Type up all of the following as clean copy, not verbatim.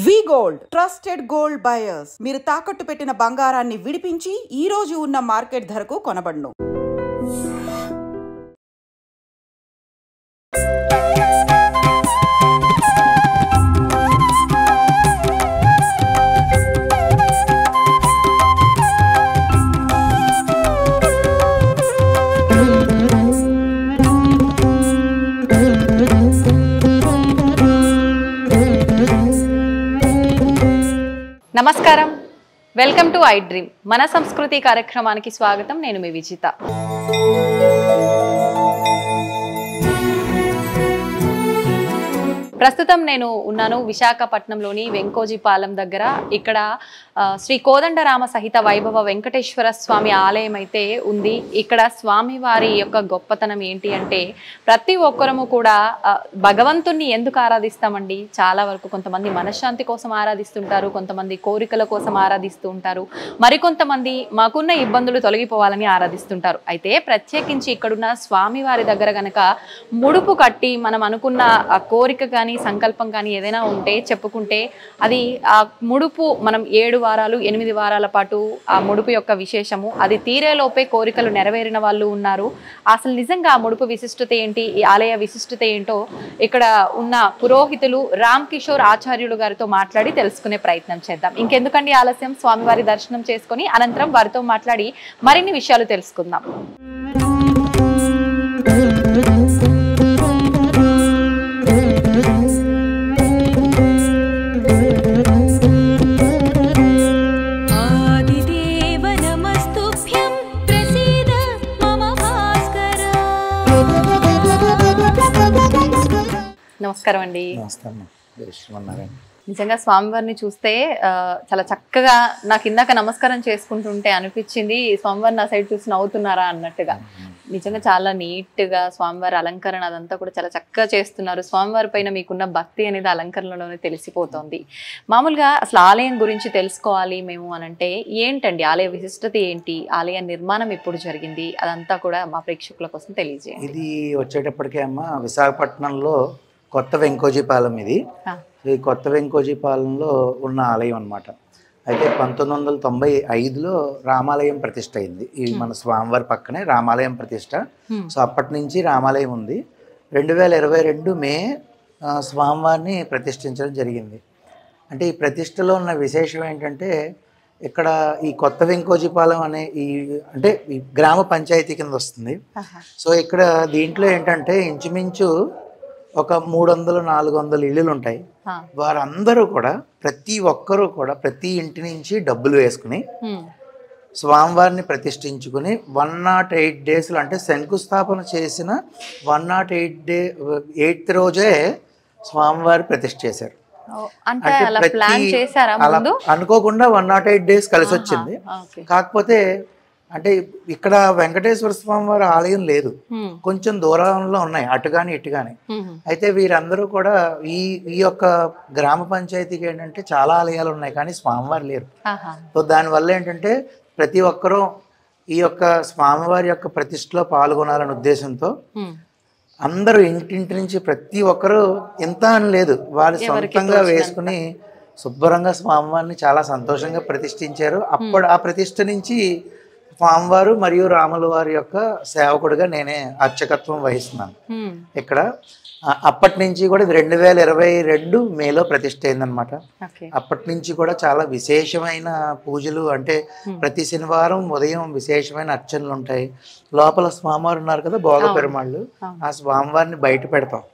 వి gold trusted gold buyers. మీరు తాకట్టు పెట్టిన బంగారాన్ని విడిపించి ఈ రోజు ఉన్న మార్కెట్ ధరకు కొనబడును. నమస్కారం, వెల్కమ్ టు ఐ డ్రీమ్. మన సంస్కృతి కార్యక్రమానికి స్వాగతం. నేను మీ విజిత. ప్రస్తుతం నేను ఉన్నాను విశాఖపట్నంలోని వెంకోజీపాలెం దగ్గర. ఇక్కడ శ్రీ కోదండరామ సహిత వైభవ వెంకటేశ్వర స్వామి ఆలయం అయితే ఉంది. ఇక్కడ స్వామివారి యొక్క గొప్పతనం ఏంటి అంటే, ప్రతి ఒక్కరము కూడా భగవంతుణ్ణి ఎందుకు ఆరాధిస్తామండి? చాలా వరకు కొంతమంది మనశ్శాంతి కోసం ఆరాధిస్తుంటారు, కొంతమంది కోరికల కోసం ఆరాధిస్తూ ఉంటారు, మరికొంతమంది మాకున్న ఇబ్బందులు తొలగిపోవాలని ఆరాధిస్తుంటారు. అయితే ప్రత్యేకించి ఇక్కడున్న స్వామివారి దగ్గర గనక ముడుపు కట్టి మనం అనుకున్న కోరిక కానీ సంకల్పం కానీ ఏదైనా ఉంటే చెప్పుకుంటే, అది ఆ ముడుపు మనం 7 వారాలు 8 వారాల పాటు ఆ ముడుపు యొక్క విశేషము, అది తీరేలోపే కోరికలు నెరవేరిన వాళ్ళు ఉన్నారు. అసలు నిజంగా ఆ ముడుపు విశిష్టత ఏంటి, ఈ ఆలయ విశిష్టత ఏంటో ఇక్కడ ఉన్న పురోహితులు రామ్ కిషోర్ ఆచార్యులు గారితో మాట్లాడి తెలుసుకునే ప్రయత్నం చేద్దాం. ఇంకెందుకండి ఆలస్యం, స్వామివారి దర్శనం చేసుకొని అనంతరం వారితో మాట్లాడి మరిన్ని విషయాలు తెలుసుకుందాం. నమస్కారం అండి. నిజంగా స్వామివారిని చూస్తే చాలా చక్కగా, నాకు ఇందాక నమస్కారం చేసుకుంటుంటే అనిపించింది స్వామివారి నా సైడ్ చూసి నవ్వుతున్నారా అన్నట్టుగా. నిజంగా చాలా నీట్గా స్వామివారి అలంకరణ అదంతా కూడా చాలా చక్కగా చేస్తున్నారు. స్వామివారి పైన మీకున్న భక్తి అనేది అలంకరణలోనే తెలిసిపోతుంది. మామూలుగా అసలు ఆలయం గురించి తెలుసుకోవాలి మేము అనంటే ఏంటండి, ఆలయ విశిష్టత ఏంటి, ఆలయ నిర్మాణం ఎప్పుడు జరిగింది, అదంతా కూడా మా ప్రేక్షకుల కోసం తెలియజేయండి. ఇది వచ్చేటప్పటికే అమ్మ విశాఖపట్నంలో కొత్త వెంకోజీపాలెం. ఇది ఈ కొత్త వెంకోజీపాలెంలో ఉన్న ఆలయం అన్నమాట. అయితే 1995లో రామాలయం ప్రతిష్ట అయింది. ఈ మన స్వామివారి పక్కనే రామాలయం ప్రతిష్ట. సో అప్పటి నుంచి రామాలయం ఉంది. 2022 మే స్వామివారిని ప్రతిష్ఠించడం జరిగింది. అంటే ఈ ప్రతిష్టలో ఉన్న విశేషం ఏంటంటే, ఇక్కడ ఈ కొత్త వెంకోజీపాలెం అనే అంటే ఈ గ్రామ పంచాయతీ కింద వస్తుంది. సో ఇక్కడ దీంట్లో ఏంటంటే ఇంచుమించు ఒక 300-400 ఇళ్ళు ఉంటాయి. వారందరూ కూడా ప్రతి ఒక్కరూ కూడా ప్రతి ఇంటి నుంచి డబ్బులు వేసుకుని స్వామివారిని ప్రతిష్ఠించుకుని 108 డేస్, అంటే శంకుస్థాపన చేసిన 108th రోజే స్వామివారి ప్రతిష్ఠ చేశారు. అంటే అనుకోకుండా 108 డేస్ కలిసి వచ్చింది. కాకపోతే అంటే ఇక్కడ వెంకటేశ్వర స్వామి వారి ఆలయం లేదు, కొంచెం దూరంలో ఉన్నాయి, అటు కానీ ఇటు కానీ. అయితే వీరందరూ కూడా ఈ యొక్క గ్రామ పంచాయతీకి ఏంటంటే చాలా ఆలయాలు ఉన్నాయి కానీ స్వామివారు లేరు. సో దానివల్ల ఏంటంటే ప్రతి ఒక్కరూ ఈ యొక్క స్వామివారి యొక్క ప్రతిష్టలో పాల్గొనాలనే ఉద్దేశంతో అందరూ ఇంటింటి నుంచి ప్రతి ఒక్కరూ ఎంత అని లేదు, వాళ్ళు సొంతంగా వేసుకుని శుభ్రంగా స్వామివారిని చాలా సంతోషంగా ప్రతిష్ఠించారు. అప్పుడు ఆ ప్రతిష్ఠ నుంచి స్వామివారు మరియు రాముల వారి యొక్క సేవకుడిగా నేనే అర్చకత్వం వహిస్తున్నాను ఇక్కడ. అప్పటి నుంచి కూడా 2022 మేలో ప్రతిష్ఠ అయిందనమాట. అప్పటి నుంచి కూడా చాలా విశేషమైన పూజలు, అంటే ప్రతి శనివారం ఉదయం విశేషమైన అర్చనలు ఉంటాయి. లోపల స్వామివారు ఉన్నారు కదా, భోగ పెరుమాళ్ళు, ఆ స్వామివారిని బయట పెడతాం.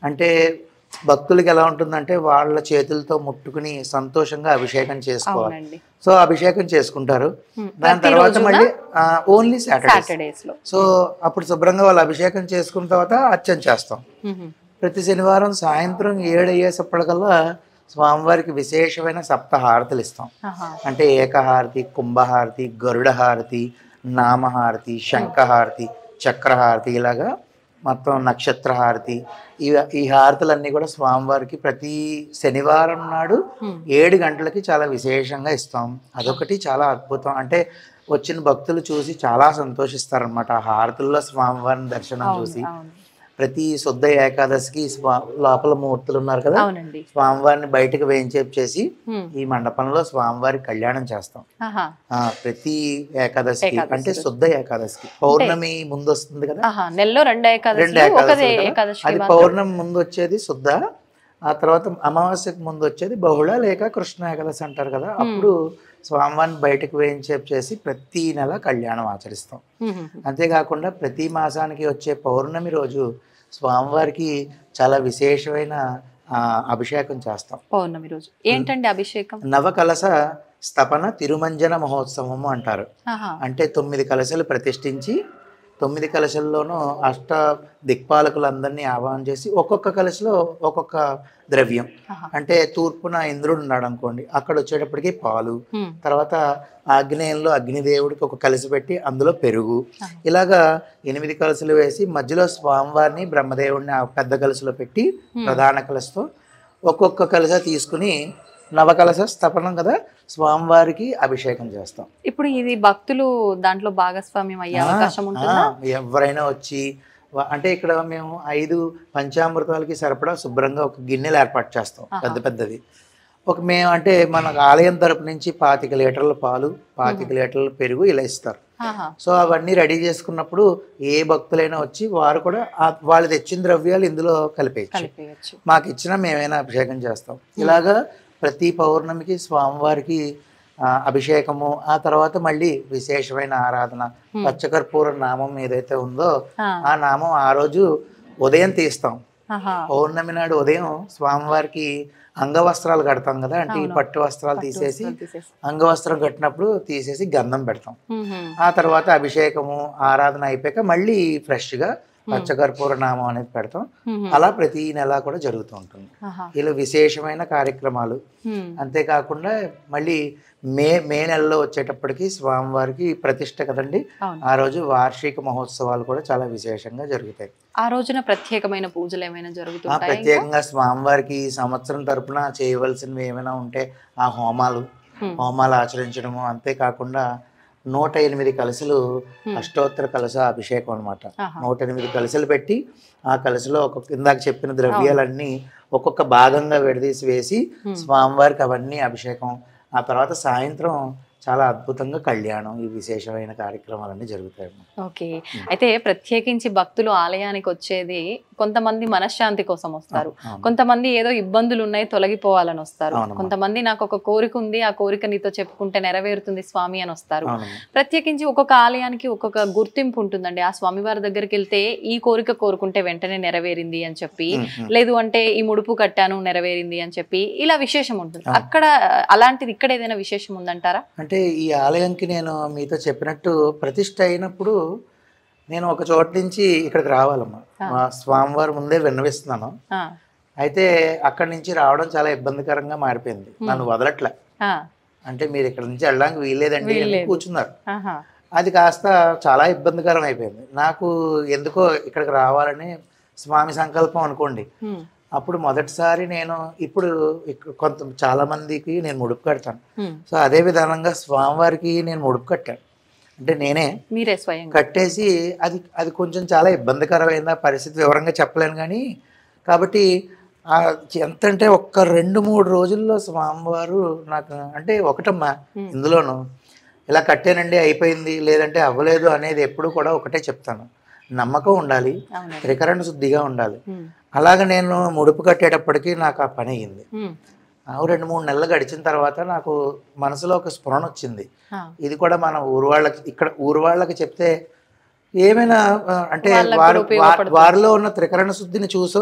అంటే భక్తులకి ఎలా ఉంటుందంటే వాళ్ళ చేతులతో ముట్టుకుని సంతోషంగా అభిషేకం చేసుకోవాలి. సో అభిషేకం చేసుకుంటారు. దాని తర్వాత మళ్ళీ ఓన్లీ సాటర్డేస్. సో అప్పుడు శుభ్రంగా వాళ్ళు అభిషేకం చేసుకున్న తర్వాత అర్చన చేస్తాం. ప్రతి శనివారం సాయంత్రం 7 అయ్యేసప్పటికల్లా స్వామివారికి విశేషమైన సప్తహారతులు ఇస్తాం. అంటే ఏకహారతి, కుంభహారతి, గరుడ హారతి, నామహారతి, శంఖహారతి, చక్రహారతి, ఇలాగా మొత్తం నక్షత్రహారతి. ఈ హారతులన్నీ కూడా స్వామివారికి ప్రతి శనివారం నాడు 7 గంటలకి చాలా విశేషంగా ఇస్తాం. అదొకటి చాలా అద్భుతం. అంటే వచ్చిన భక్తులు చూసి చాలా సంతోషిస్తారనమాట ఆ హారతుల్లో స్వామివారిని దర్శనం చూసి. ప్రతి శుద్ధ ఏకాదశికి లోపల మూర్తులు ఉన్నారు కదా, అవునండి. స్వామివారిని బయటకు వేయించేసి ఈ మండపంలో స్వామివారి కళ్యాణం చేస్తాం ప్రతి ఏకాదశికి. అంటే శుద్ధ ఏకాదశికి పౌర్ణమి ముందు వస్తుంది కదా, నెలలో రెండు ఏకాదశి, అది పౌర్ణమి ముందు వచ్చేది శుద్ధ, ఆ తర్వాత అమావాస్యకు ముందు వచ్చేది బహుళ లేక కృష్ణ ఏకాదశి అంటారు కదా. అప్పుడు స్వామివారిని బయటకు వేయించేసి ప్రతి నెల కళ్యాణం ఆచరిస్తాం. అంతేకాకుండా ప్రతి మాసానికి వచ్చే పౌర్ణమి రోజు స్వామివారికి చాలా విశేషమైన అభిషేకం చేస్తాం. పౌర్ణమి రోజు ఏంటండి అభిషేకం? నవకలశ స్థపన తిరుమంజన మహోత్సవము అంటారు. అంటే 9 కలశలు ప్రతిష్ఠించి 9 కలశల్లోనూ అష్ట దిక్పాలకులందరినీ ఆహ్వానం చేసి ఒక్కొక్క కలశలో ఒక్కొక్క ద్రవ్యం, అంటే తూర్పున ఇంద్రుడు ఉన్నాడు అనుకోండి, అక్కడ వచ్చేటప్పటికి పాలు, తర్వాత ఆగ్నేయంలో అగ్నిదేవుడికి ఒక కలశ పెట్టి అందులో పెరుగు, ఇలాగా 8 కలశలు వేసి మధ్యలో స్వామివారిని బ్రహ్మదేవుడిని ఆ పెద్ద కలశలో పెట్టి ప్రధాన కలశతో ఒక్కొక్క కలశ తీసుకుని నవకలశ స్థపనం కదా స్వామివారికి అభిషేకం చేస్తాం. ఇప్పుడు ఇది భక్తులు దాంట్లో భాగస్వామ్యం అయ్యే అవకాశం ఉంటుందా? ఎవరైనా వచ్చి, అంటే ఇక్కడ మేము 5 పంచామృతాలకి సరిపడా శుభ్రంగా ఒక గిన్నెలు ఏర్పాటు చేస్తాం, పెద్ద పెద్దది. మేము అంటే మన ఆలయం తరపు నుంచి 25 లీటర్ల పాలు, 25 లీటర్ల పెరుగు ఇలా ఇస్తారు. సో అవన్నీ రెడీ చేసుకున్నప్పుడు ఏ భక్తులైనా వచ్చి వారు కూడా వాళ్ళు తెచ్చిన ద్రవ్యాలు ఇందులో కలిపేయచ్చు. మాకు ఇచ్చినా మేమైనా అభిషేకం చేస్తాం. ఇలాగా ప్రతి పౌర్ణమికి స్వామివారికి అభిషేకము, ఆ తర్వాత మళ్ళీ విశేషమైన ఆరాధన. పచ్చకర్పూర నామం ఏదైతే ఉందో ఆ నామం ఆ రోజు ఉదయం తీస్తాం. పౌర్ణమి నాడు ఉదయం స్వామివారికి అంగవస్త్రాలు కడతాం కదా, అంటే ఈ పట్టు వస్త్రాలు తీసేసి అంగవస్త్రం కట్టినప్పుడు తీసేసి గంధం పెడతాం. ఆ తర్వాత అభిషేకము ఆరాధన అయిపోయాక మళ్ళీ ఫ్రెష్గా పచ్చకర్పూర నామం అనేది పెడతాం. అలా ప్రతి నెల కూడా జరుగుతూ ఉంటుంది. ఇలా విశేషమైన కార్యక్రమాలు. అంతేకాకుండా మళ్ళీ మే నెలలో వచ్చేటప్పటికి స్వామివారికి ప్రతిష్ట కదండి, ఆ రోజు వార్షిక మహోత్సవాలు కూడా చాలా విశేషంగా జరుగుతాయి. ఆ రోజున ప్రత్యేకమైన పూజలు ఏమైనా జరుగుతాయి? ప్రత్యేకంగా స్వామివారికి సంవత్సరం తరపున చేయవలసినవి ఏమైనా ఉంటే ఆ హోమాలు ఆచరించడము. అంతేకాకుండా 108 కలశలు అష్టోత్తర కలశ అభిషేకం అనమాట. 108 కలశలు పెట్టి ఆ కలశలో ఇందాక చెప్పిన ద్రవ్యాలన్నీ ఒక్కొక్క భాగంగా విడదీసి వేసి స్వామివారికి అవన్నీ అభిషేకం. ఆ తర్వాత సాయంత్రం చాలా అద్భుతంగా కళ్యాణం, ఈ విశేషమైన కార్యక్రమాలన్నీ జరుగుతాయి. ఓకే, అయితే ప్రత్యేకించి భక్తులు ఆలయానికి వచ్చేది కొంతమంది మనశ్శాంతి కోసం వస్తారు, కొంతమంది ఏదో ఇబ్బందులు ఉన్నాయి తొలగిపోవాలని వస్తారు, కొంతమంది నాకు ఒక కోరిక ఉంది ఆ కోరిక నీతో చెప్పుకుంటే నెరవేరుతుంది స్వామి అని వస్తారు. ప్రత్యేకించి ఒక్కొక్క ఆలయానికి ఒక్కొక్క గుర్తింపు ఉంటుందండి. ఆ స్వామివారి దగ్గరికి వెళ్తే ఈ కోరిక కోరుకుంటే వెంటనే నెరవేరింది అని చెప్పి, లేదు అంటే ఈ ముడుపు కట్టాను నెరవేరింది అని చెప్పి, ఇలా విశేషం ఉంటుంది. అక్కడ అలాంటిది ఇక్కడ ఏదైనా విశేషం ఉందంటారా? అంటే ఈ ఆలయంకి నేను మీతో చెప్పినట్టు ప్రతిష్ఠ అయినప్పుడు నేను ఒక చోట నుంచి ఇక్కడికి రావాలమ్మా, స్వామివారి ముందే విన్నవిస్తున్నాను. అయితే అక్కడి నుంచి రావడం చాలా ఇబ్బందికరంగా మారిపోయింది, నన్ను వదలట్లే. అంటే మీరు ఇక్కడ నుంచి వెళ్ళడానికి వీల్లేదండి అని కూర్చున్నారు. అది కాస్త చాలా ఇబ్బందికరం అయిపోయింది నాకు. ఎందుకో ఇక్కడికి రావాలని స్వామి సంకల్పం అనుకోండి. అప్పుడు మొదటిసారి నేను ఇప్పుడు చాలా మందికి నేను ముడుపు కడతాను. సో అదే విధానంగా స్వామివారికి నేను ముడుపు కట్టాను. అంటే మీరే స్వయం కట్టేసి అది కొంచెం చాలా ఇబ్బందికరమైన పరిస్థితి, వివరంగా చెప్పలేను కానీ. కాబట్టి ఎంతంటే ఒక్క 2-3 రోజుల్లో స్వామివారు నాకు, అంటే ఒకటమ్మా ఇందులోనూ ఇలా కట్టానండి అయిపోయింది లేదంటే అవ్వలేదు అనేది ఎప్పుడు కూడా ఒకటే చెప్తాను, నమ్మకం ఉండాలి, త్రికరణ శుద్ధిగా ఉండాలి. అలాగ నేను ముడుపు కట్టేటప్పటికి నాకు ఆ పని అయ్యింది. 2-3 నెలలు గడిచిన తర్వాత నాకు మనసులో ఒక స్ఫురణ వచ్చింది. ఇది కూడా మన ఊరు వాళ్ళకి చెప్తే ఏమైనా అంటే వారిలో ఉన్న త్రికరణ శుద్ధిని చూసో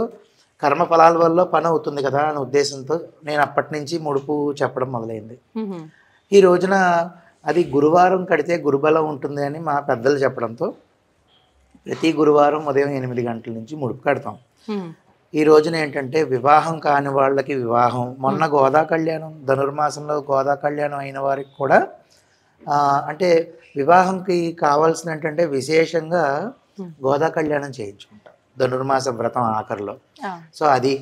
కర్మ ఫలాల వల్ల పని అవుతుంది కదా అనే ఉద్దేశంతో నేను అప్పటి నుంచి ముడుపు చెప్పడం మొదలైంది. ఈ రోజున అది గురువారం కడితే గురుబలం ఉంటుంది అని మా పెద్దలు చెప్పడంతో ప్రతి గురువారం ఉదయం 8 గంటల నుంచి ముడుపు కడతాం. ఈ రోజున ఏంటంటే వివాహం కాని వాళ్ళకి వివాహం, మొన్న గోదా కళ్యాణం, ధనుర్మాసంలో గోదా కళ్యాణం అయిన వారికి కూడా అంటే వివాహంకి కావాల్సిన ఏంటంటే విశేషంగా గోదా కళ్యాణం చేయించుకుంటాం ధనుర్మాస వ్రతం ఆఖరిలో. సో అది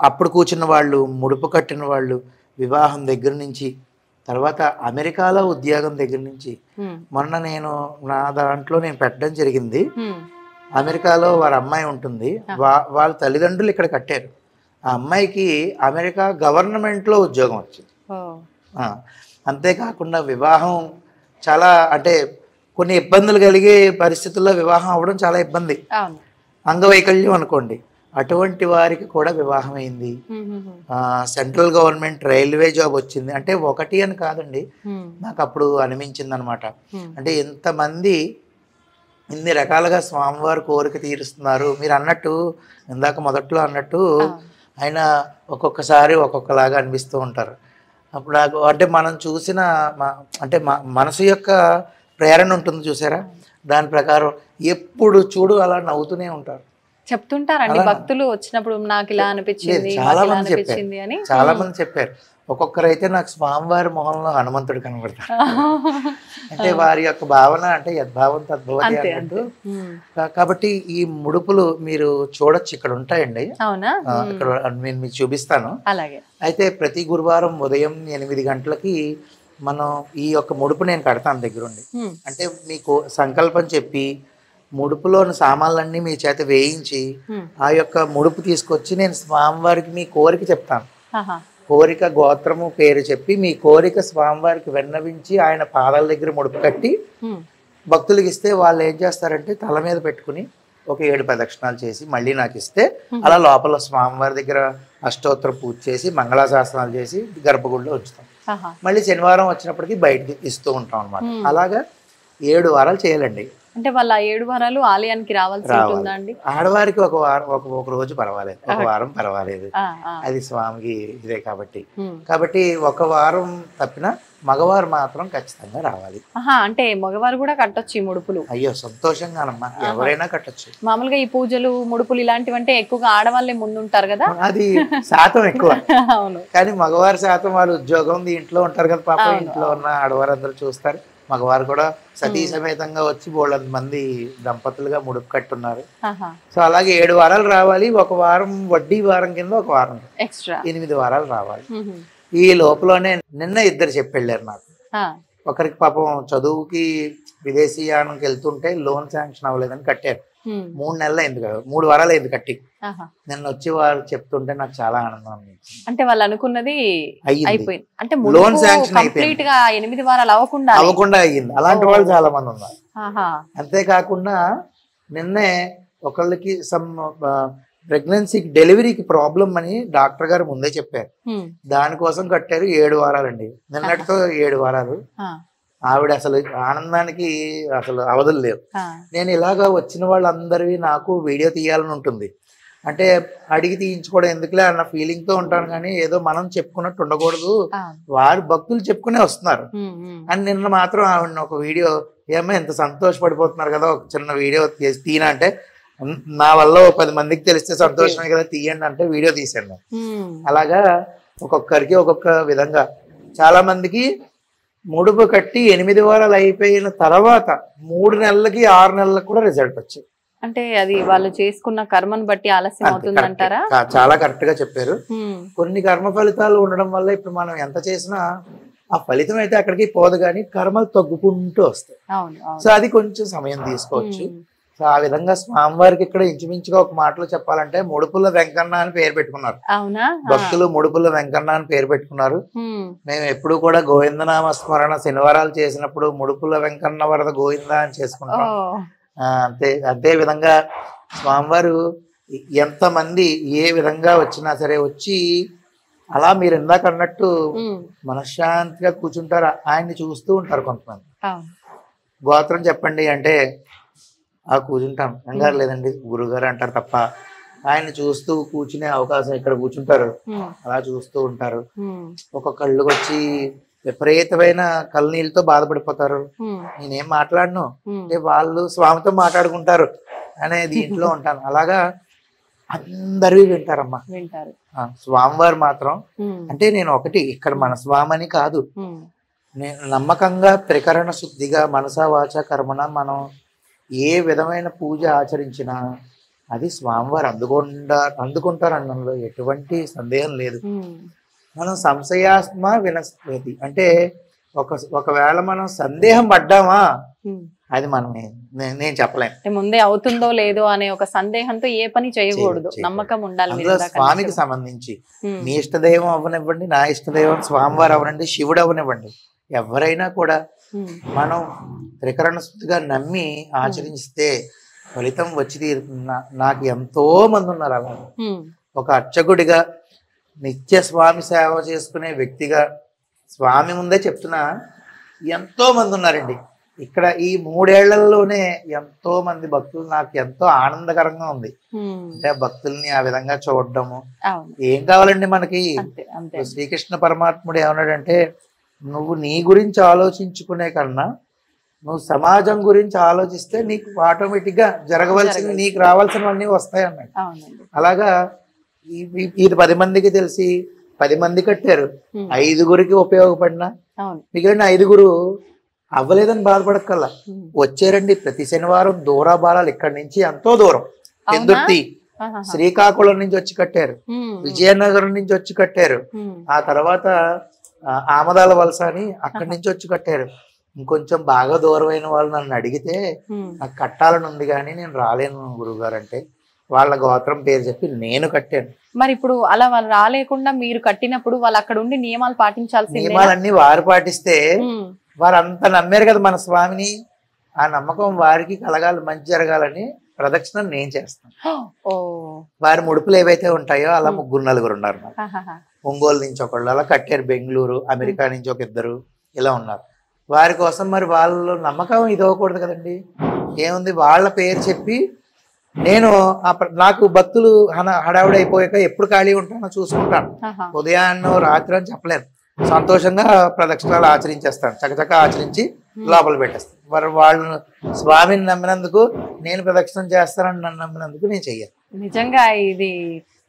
అప్పుడు కూర్చున్న వాళ్ళు, ముడుపు కట్టిన వాళ్ళు, వివాహం దగ్గర నుంచి, తర్వాత అమెరికాలో ఉద్యోగం దగ్గర నుంచి, మొన్న నా దాంట్లో నేను పెట్టడం జరిగింది. అమెరికాలో వారి అమ్మాయి ఉంటుంది. వాళ్ళ తల్లిదండ్రులు ఇక్కడ కట్టారు. ఆ అమ్మాయికి అమెరికా గవర్నమెంట్లో ఉద్యోగం వచ్చింది. అంతేకాకుండా వివాహం చాలా అంటే కొన్ని ఇబ్బందులు కలిగే పరిస్థితుల్లో వివాహం అవ్వడం చాలా ఇబ్బంది. అంగవైకల్యం అనుకోండి, అటువంటి వారికి కూడా వివాహం అయింది. సెంట్రల్ గవర్నమెంట్ రైల్వే జాబ్ వచ్చింది. అంటే ఒకటి అని కాదండి, నాకు అప్పుడు అనిపించింది అనమాట. అంటే ఎంతమంది ఇన్ని రకాలుగా స్వామివారి కోరిక తీరుస్తున్నారు. మీరు అన్నట్టు ఇందాక మొదట్లో అన్నట్టు ఆయన ఒక్కొక్కసారి ఒక్కొక్కలాగా అనిపిస్తూ ఉంటారు. అప్పుడు నాకు అంటే మనం చూసిన అంటే మనసు యొక్క ప్రేరణ ఉంటుంది చూసారా, దాని ప్రకారం ఎప్పుడు చూడు అలా నవ్వుతూనే ఉంటారు. చెప్తుంటారండి భక్తులు వచ్చినప్పుడు, నాకు ఇలా అనిపించింది, చాలా మంది చెప్పారు. ఒక్కొక్కరైతే నాకు స్వామివారి మొహంలో హనుమంతుడు కనబడతారు. అంటే వారి యొక్క భావన అంటే యద్భావం తద్భవతి అన్నట్టు. కాబట్టి ఈ ముడుపులు మీరు చూడొచ్చు, ఇక్కడ ఉంటాయండి. ఇక్కడ నేను మీకు చూపిస్తాను. అయితే ప్రతి గురువారం ఉదయం 8 గంటలకి మనం ఈ యొక్క ముడుపు నేను కడతాను దగ్గరుండి. అంటే మీకు సంకల్పం చెప్పి ముడుపులోని సామాన్లన్నీ మీ చేత వేయించి ఆ యొక్క ముడుపు తీసుకొచ్చి నేను స్వామివారికి మీ కోరిక చెప్తాను. కోరిక గోత్రము పేరు చెప్పి మీ కోరిక స్వామివారికి విన్నవించి ఆయన పాదాల దగ్గర ముడుపు కట్టి భక్తులకి ఇస్తే వాళ్ళు ఏం చేస్తారంటే తల మీద పెట్టుకుని ఒక 7 ప్రదక్షిణాలు చేసి మళ్ళీ నాకు ఇస్తే అలా లోపల స్వామివారి దగ్గర అష్టోత్తర పూజ చేసి మంగళాశాసనాలు చేసి గర్భగుడిలో ఉంచుతాం. మళ్ళీ శనివారం వచ్చినప్పటికీ బయటకి ఇస్తూ ఉంటాం అనమాట. అలాగా 7 వారాలు చేయాలండి. అంటే వాళ్ళ 7 వారాలు ఆలయానికి రావాల్సి ఉంటుందా అండి? ఆడవారికి ఒక వారం, ఒక రోజు పర్వాలేదు, ఒక వారం పర్వాలేదు, అది స్వామికి ఇదే కాబట్టి ఒక వారం తప్పిన మగవారు మాత్రం ఖచ్చితంగా రావాలి. అంటే మగవారు కూడా కట్టొచ్చు ఈ ముడుపులు? అయ్యో సంతోషంగానమ్మా, ఎవరైనా కట్టొచ్చు. మామూలుగా ఈ పూజలు ముడుపులు ఇలాంటివి అంటే ఎక్కువగా ఆడవాళ్ళే ముందుంటారు కదా, అది శాతం ఎక్కువ. అవును, కానీ మగవారి శాతం వాళ్ళు ఉద్యోగం ఇంట్లో ఉంటారు కదా పాపం, ఇంట్లో ఉన్న ఆడవారు అందరూ చూస్తారు. మగవారు కూడా సతీ సమేతంగా వచ్చి బోళ్ళంత మంది దంపతులుగా ముడుపు కట్టున్నారు. సో అలాగే 7 వారాలు రావాలి. ఒక వారం వడ్డీ వారం కింద ఒక వారం ఎక్స్ట్రా 8 వారాలు రావాలి. ఈ లోపలనే నిన్న 2 చెప్పెళ్ళారు నాకు. ఒకరికి పాపం చదువుకి విదేశీయానికి వెళ్తుంటే లోన్ శాంక్షన్ అవ్వలేదని కట్టారు. 3 నెలలు అయింది కదా, 3 వారాలు అయింది కట్టి. నిన్న వచ్చి వారు చెప్తుంటే నాకు చాలా ఆనందం అనిపించింది. అంటే వాళ్ళు అనుకున్నది అయిపోయింది. అంటే లోన్ శాంక్షన్ కంప్లీట్ గా 8 వారాలు అవ్వకుండా అయ్యింది. అలాంటి వాళ్ళు చాలా మంది ఉన్నారు. అంతేకాకుండా నిన్నే ఒకళ్ళకి సమ్ ప్రెగ్నెన్సీకి డెలివరీకి ప్రాబ్లం అని డాక్టర్ గారు ముందే చెప్పారు. దానికోసం కట్టారు 7 వారాలండి. నిన్నటితో 7 వారాలు. ఆవిడ అసలు ఆనందానికి అసలు అవధులు లేవు. నేను ఇలాగా వచ్చిన వాళ్ళందరివి నాకు వీడియో తీయాలని ఉంటుంది. అంటే అడిగి తీయించుకోవడం ఎందుకులే అన్న ఫీలింగ్ తో ఉంటాను, కానీ ఏదో మనం చెప్పుకున్నట్టు ఉండకూడదు, వారు భక్తులు చెప్పుకునే వస్తున్నారు అని. నిన్న మాత్రం ఆవిడ ఒక వీడియో, ఏమో ఎంత సంతోషపడిపోతున్నారు కదా, ఒక చిన్న వీడియో తీనా అంటే, నా వల్ల 10 మందికి తెలిస్తే సంతోషమే కదా, తీయండి అంటే వీడియో తీసాను. అలాగా ఒక్కొక్కరికి ఒక్కొక్క విధంగా. చాలా మందికి ముడుపు కట్టి 8 వారాలు అయిపోయిన తర్వాత 3 నెలలకి 6 నెలలకు కూడా రిజల్ట్ వచ్చింది. అంటే అది వాళ్ళు చేసుకున్న కర్మను బట్టి ఆలస్యం అవుతుంది అంటారా? చాలా కరెక్ట్ గా చెప్పారు. కొన్ని కర్మ ఫలితాలు ఉండడం వల్ల ఇప్పుడు మనం ఎంత చేసినా ఆ ఫలితం అయితే అక్కడికి పోదు, కానీ కర్మలు తగ్గుకుంటూ వస్తాయి. సో అది కొంచెం సమయం తీసుకోవచ్చు. సో ఆ విధంగా స్వామివారికి ఇక్కడ ఇంచుమించుగా ఒక మాటలో చెప్పాలంటే ముడుపుల వెంకన్న అని పేరు పెట్టుకున్నారు. భక్తులు ముడుపుల వెంకన్న అని పేరు పెట్టుకున్నారు. మేము ఎప్పుడు కూడా గోవిందనామ స్మరణ శనివారాలు చేసినప్పుడు ముడుపుల వెంకన్న వరద గోవింద అని చేసుకుంటాం. అదే విధంగా స్వామివారు ఎంతమంది ఏ విధంగా వచ్చినా సరే వచ్చి అలా మీరు ఇందాక అన్నట్టు మనశ్శాంతిగా కూర్చుంటారు. ఆయన్ని చూస్తూ ఉంటారు కొంతమంది. గోత్రం చెప్పండి అంటే కూర్చుంటాం, కంగారు లేదండి గురుగారు అంటారు తప్ప ఆయన చూస్తూ కూర్చునే అవకాశం ఇక్కడ కూర్చుంటారు, అలా చూస్తూ ఉంటారు. ఒక్కొక్కళ్ళు వచ్చి విపరీతమైన కళ్ళనీళ్ళతో బాధపడిపోతారు. నేనేం మాట్లాడను అంటే వాళ్ళు స్వామితో మాట్లాడుకుంటారు అనే దీంట్లో ఉంటాను. అలాగా అందరూ వింటారమ్మా. స్వామివారు మాత్రం అంటే నేను ఒకటి ఇక్కడ మన స్వామని కాదు, నేను నమ్మకంగా త్రికరణ శుద్ధిగా మనసా వాచ కర్మణ మనం ఏ విధమైన పూజ ఆచరించినా అది స్వామివారు అందుకుంటారు అనడంలో ఎటువంటి సందేహం లేదు. మనం సంశయాస్మ వినస్పతి అంటే ఒకవేళ మనం సందేహం పడ్డామా అది మనం నేను చెప్పలేను. ముందే అవుతుందో లేదో అనే ఒక సందేహంతో ఏ పని చేయకూడదు, నమ్మకం ఉండాలి. అందులో స్వామికి సంబంధించి మీ ఇష్టదైవం అవ్వనివ్వండి, నా ఇష్టదైవం స్వామివారు అవనండి, శివుడు అవనివ్వండి, ఎవరైనా కూడా మనం త్రికరణ శుద్ధిగా నమ్మి ఆచరిస్తే ఫలితం వచ్చి తీరుతుంది. నాకు ఎంతో మంది ఉన్నారు అలా. ఒక అర్చకుడిగా నిత్య స్వామి సేవ చేసుకునే వ్యక్తిగా స్వామి ముందే చెప్తున్నా, ఎంతో మంది ఉన్నారండి. ఇక్కడ ఈ 3 ఏళ్లలోనే ఎంతో మంది భక్తులు, నాకు ఎంతో ఆనందకరంగా ఉంది. అంటే భక్తుల్ని ఆ విధంగా చూడడము. ఏం కావాలండి మనకి? శ్రీకృష్ణ పరమాత్ముడు ఏమన్నాడంటే, నువ్వు నీ గురించి ఆలోచించుకునే కన్నా నువ్వు సమాజం గురించి ఆలోచిస్తే నీకు ఆటోమేటిక్ గా జరగవలసిన, నీకు రావాల్సినవన్నీ వస్తాయి అన్నాడు. అలాగా ఇది 10 మందికి తెలిసి 10 మంది కట్టారు, 5గురికి ఉపయోగపడినా మిగిలిన 5గురు అవ్వలేదని బాధపడక్కల్లా. వచ్చారండి ప్రతి శనివారం దూరాబారాలు, ఇక్కడి నుంచి ఎంతో దూరం, పెందుర్తి, శ్రీకాకుళం నుంచి వచ్చి కట్టారు, విజయనగరం నుంచి వచ్చి కట్టారు, ఆ తర్వాత ఆమదాల వలస అని అక్కడి నుంచి వచ్చి కట్టారు. ఇంకొంచెం బాగా దూరమైన వాళ్ళు నన్ను అడిగితే నాకు కట్టాలని ఉంది కానీ నేను రాలేను గురువుగారు అంటే, వాళ్ళ గోత్రం పేరు చెప్పి నేను కట్టాను. మరి ఇప్పుడు అలా వాళ్ళు రాలేకుండా మీరు కట్టినప్పుడు వాళ్ళు అక్కడ ఉండి నియమాలు పాటించాల్సి, నియమాలన్నీ వారు పాటిస్తే వారు అంత నమ్మారు కదా మన స్వామిని, ఆ నమ్మకం వారికి కలగాలి, మంచి జరగాలని ప్రదక్షిణ నేను చేస్తాను. వారి ముడుపులు ఏవైతే ఉంటాయో అలా 3-4 ఉన్నారు. ఒంగోలు నుంచి ఒకళ్ళు అలా కట్టారు, బెంగళూరు, అమెరికా నుంచి ఒక 2 ఇలా ఉన్నారు. వారి కోసం మరి వాళ్ళ నమ్మకం ఇది అవ్వకూడదు కదండి. ఏముంది, వాళ్ళ పేరు చెప్పి నేను నాకు భక్తులు హడావుడి అయిపోయాక ఎప్పుడు ఖాళీ ఉంటానో చూసుకుంటాను. ఉదయాన్నో రాత్రి అని చెప్పలేను, సంతోషంగా ప్రదక్షిణాలు ఆచరించేస్తాను, చకచక ఆచరించి లోపల పెట్టేస్తాను. మరి వాళ్ళు స్వామిని నమ్మినందుకు నేను ప్రదక్షిణం చేస్తానని నన్ను నమ్మినందుకు నేను చెయ్యాలి. నిజంగా ఇది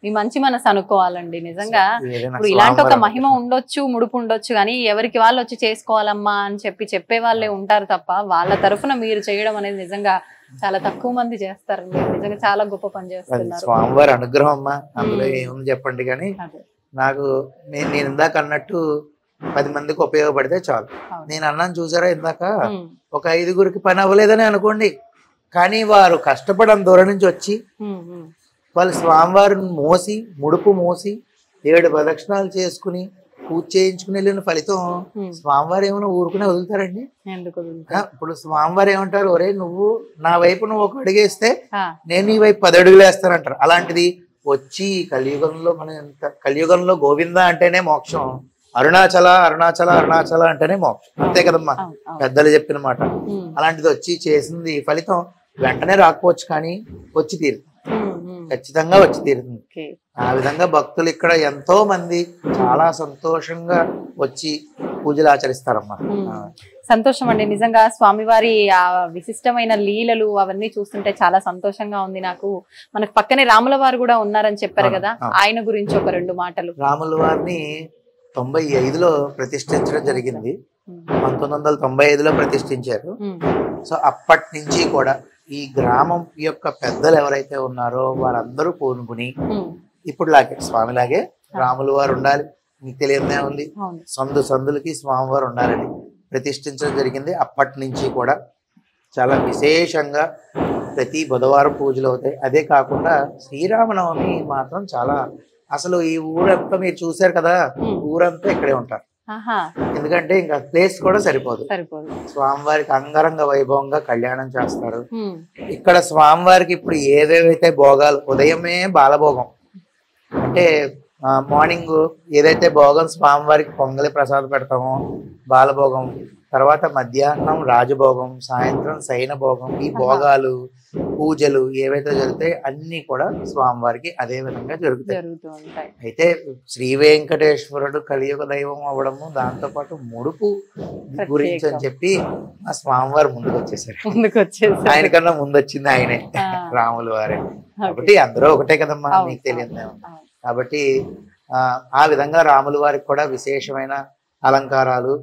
మీ మంచి మనసు అనుకోవాలండి. నిజంగా ఇప్పుడు ఇలాంటి ఒక మహిమ ఉండొచ్చు, ముడుపు ఉండొచ్చు, కానీ ఎవరికి వాళ్ళు వచ్చి చేసుకోవాలమ్మా అని చెప్పే వాళ్ళే ఉంటారు తప్ప వాళ్ళ తరఫున మీరు చేయడం అనేది నిజంగా చాలా తక్కువ మంది చేస్తారండి. నిజంగా చాలా గొప్ప పని చేస్తున్నారు. స్వామివారి అనుగ్రహం అమ్మా, అందులో ఏముంది చెప్పండి. కానీ నాకు నేను ఇందాక అన్నట్టు 10 మందికి ఉపయోగపడితే చాలు. నేను అన్నాను చూసారా ఇందాక, ఒక 5గురికి పని అవ్వలేదని అనుకోండి, కానీ వారు కష్టపడడం దూరం నుంచి వచ్చి వాళ్ళు స్వామివారిని మోసి, ముడుపు మోసి 7 ప్రదక్షిణాలు చేసుకుని పూజ చేయించుకుని వెళ్ళిన ఫలితం స్వామివారు ఏమైనా ఊరుకునే వదులుతారండి? ఇప్పుడు స్వామివారు ఏమంటారు, ఒరే నువ్వు నా వైపు నువ్వు 1 అడుగేస్తే నేను ఈ వైపు 10 అడుగులు వేస్తానంటారు. అలాంటిది వచ్చి కలియుగంలో కలియుగంలో గోవింద అంటేనే మోక్షం, అరుణాచల అరుణాచల అరుణాచల అంటేనే మోక్షం, అంతే కదమ్మా పెద్దలు చెప్పిన మాట. అలాంటిది వచ్చి చేసింది ఫలితం వెంటనే రాకపోవచ్చు, కానీ వచ్చి తీరుతుంది, ఖచ్చితంగా వచ్చి తీరుతుంది. ఆ విధంగా భక్తులు ఇక్కడ ఎంతో మంది చాలా సంతోషంగా వచ్చి పూజలు ఆచరిస్తారమ్మా. సంతోషం అండి. నిజంగా స్వామివారి ఆ విశిష్టమైన లీలలు అవన్నీ చూస్తుంటే చాలా సంతోషంగా ఉంది నాకు. మనకు పక్కనే రాముల వారు కూడా ఉన్నారని చెప్పారు కదా, ఆయన గురించి ఒక 2 మాటలు. రాముల వారిని 95లో ప్రతిష్ఠించడం జరిగింది. 1995లో ప్రతిష్ఠించారు. సో అప్పటి నుంచి కూడా ఈ గ్రామం యొక్క పెద్దలు ఎవరైతే ఉన్నారో వారందరూ పూనుకుని ఇప్పుడులాగే స్వామిలాగే రాముల వారు ఉండాలి, మీకు తెలియదే ఉంది, సందులకి స్వామివారు ఉండాలని ప్రతిష్ఠించడం జరిగింది. అప్పటి నుంచి కూడా చాలా విశేషంగా ప్రతి బుధవారం పూజలు అవుతాయి. అదే కాకుండా శ్రీరామనవమి మాత్రం చాలా, అసలు ఈ ఊరంతా మీరు చూసారు కదా, ఊరంతా ఇక్కడే ఉంటారు. ఎందుకంటే ఇంకా ప్లేస్ కూడా సరిపోదు. స్వామివారికి అంగరంగ వైభవంగా కళ్యాణం చేస్తారు. ఇక్కడ స్వామివారికి ఇప్పుడు ఏవేవైతే భోగాలు, ఉదయమే బాలభోగం అంటే మార్నింగ్ ఏదైతే భోగం స్వామివారికి పొంగలి ప్రసాదం పెడతామో బాలభోగం, తర్వాత మధ్యాహ్నం రాజభోగం, సాయంత్రం శయన భోగం, ఈ భోగాలు పూజలు ఏవైతే జరుగుతాయి అన్ని కూడా స్వామివారికి అదే విధంగా జరుగుతాయి. అయితే శ్రీ వెంకటేశ్వరుడు కలియుగ దైవం అవ్వడము, దాంతో పాటు ముడుపు గురించి అని చెప్పి ఆ స్వామివారు ముందుకు వచ్చేసారు. ఆయనకన్నా ముందు వచ్చింది ఆయనే, రాముల వారే. కాబట్టి అందరూ ఒకటే కదమ్మా, మీకు తెలియదు. కాబట్టి ఆ విధంగా రాముల వారికి కూడా విశేషమైన అలంకారాలు,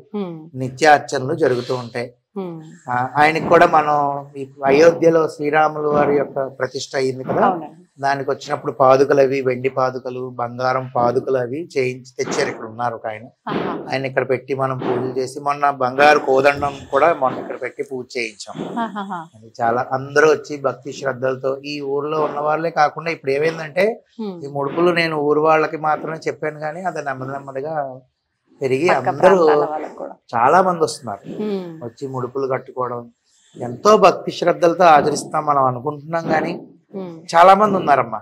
నిత్యార్చనలు జరుగుతూ ఉంటాయి. ఆయనకి కూడా మనం అయోధ్యలో శ్రీరాముల వారి యొక్క ప్రతిష్ట అయింది కదా, దానికి వచ్చినప్పుడు పాదుకలు అవి, వెండి పాదుకలు, బంగారం పాదుకలు అవి చేయించి తెచ్చారు. ఇక్కడ ఉన్నారు ఒక ఆయన, ఆయన ఇక్కడ పెట్టి మనం పూజలు చేసి, మొన్న బంగారు కోదండం కూడా మొన్న ఇక్కడ పెట్టి పూజ చేయించాం. అది చాలా అందరూ వచ్చి భక్తి శ్రద్ధలతో, ఈ ఊర్లో ఉన్న వాళ్ళే కాకుండా ఇప్పుడు ఏమైందంటే ఈ ముడుపులు నేను ఊరు వాళ్ళకి మాత్రమే చెప్పాను, కానీ అది నెమ్మది నెమ్మదిగా పెరిగి అందరూ చాలా మంది వస్తున్నారు. వచ్చి ముడుపులు కట్టుకోవడం, ఎంతో భక్తి శ్రద్ధలతో ఆచరిస్తాం మనం అనుకుంటున్నాం, కానీ చాలా మంది ఉన్నారమ్మా.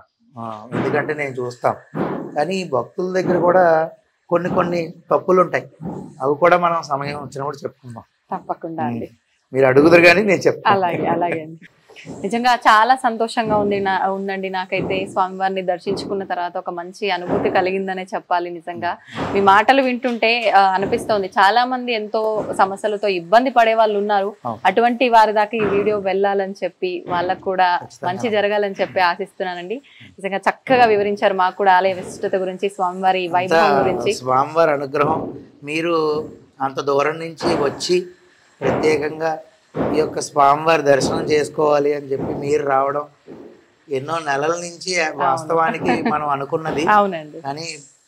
ఎందుకంటే నేను చూస్తాం, కానీ ఈ భక్తుల దగ్గర కూడా కొన్ని కొన్ని తప్పులు ఉంటాయి. అవి కూడా మనం సమయం వచ్చినప్పుడు చెప్పుకుందాం. తప్పకుండా అండి, మీరు అడుగుదురు కానీ నేను చెప్తాను. అలాగే అలాగే అండి. నిజంగా చాలా సంతోషంగా ఉందండి నాకైతే. స్వామివారిని దర్శించుకున్న తర్వాత ఒక మంచి అనుభూతి కలిగిందనే చెప్పాలి. నిజంగా మీ మాటలు వింటుంటే అనిపిస్తోంది, చాలా మంది ఎంతో సమస్యలతో ఇబ్బంది పడే వాళ్ళు ఉన్నారు. అటువంటి వారి దాకా ఈ వీడియో వెళ్ళాలని చెప్పి, వాళ్ళకు కూడా మంచి జరగాలని చెప్పి ఆశిస్తున్నానండి. నిజంగా చక్కగా వివరించారు మాకు కూడా ఆలయ విశిష్టత గురించి, స్వామివారి వైభవం గురించి. స్వామివారి అనుగ్రహం, మీరు అంత దూరం నుంచి వచ్చి ప్రత్యేకంగా ఈ యొక్క స్వామివారి దర్శనం చేసుకోవాలి అని చెప్పి మీరు రావడం, ఎన్నో నెలల నుంచి వాస్తవానికి మనం అనుకున్నది, కానీ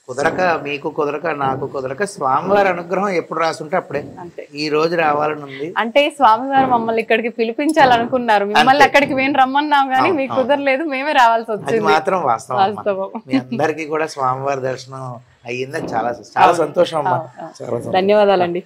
కుదరక, మీకు కుదరక, నాకు కుదరక, స్వామివారి అనుగ్రహం ఎప్పుడు రాసుంటే అప్పుడే ఈ రోజు రావాలని ఉంది. అంటే స్వామివారు మమ్మల్ని ఇక్కడికి పిలిపించాలనుకున్నారు, మిమ్మల్ని అక్కడికి మేము రమ్మన్నాం కానీ మీకు కుదరలేదు, మేమే రావాల్సి వచ్చింది. మాత్రం వాస్తవం. మీ అందరికీ కూడా స్వామివారి దర్శనం అయ్యిందని చాలా చాలా సంతోషం అమ్మా. ధన్యవాదాలండి.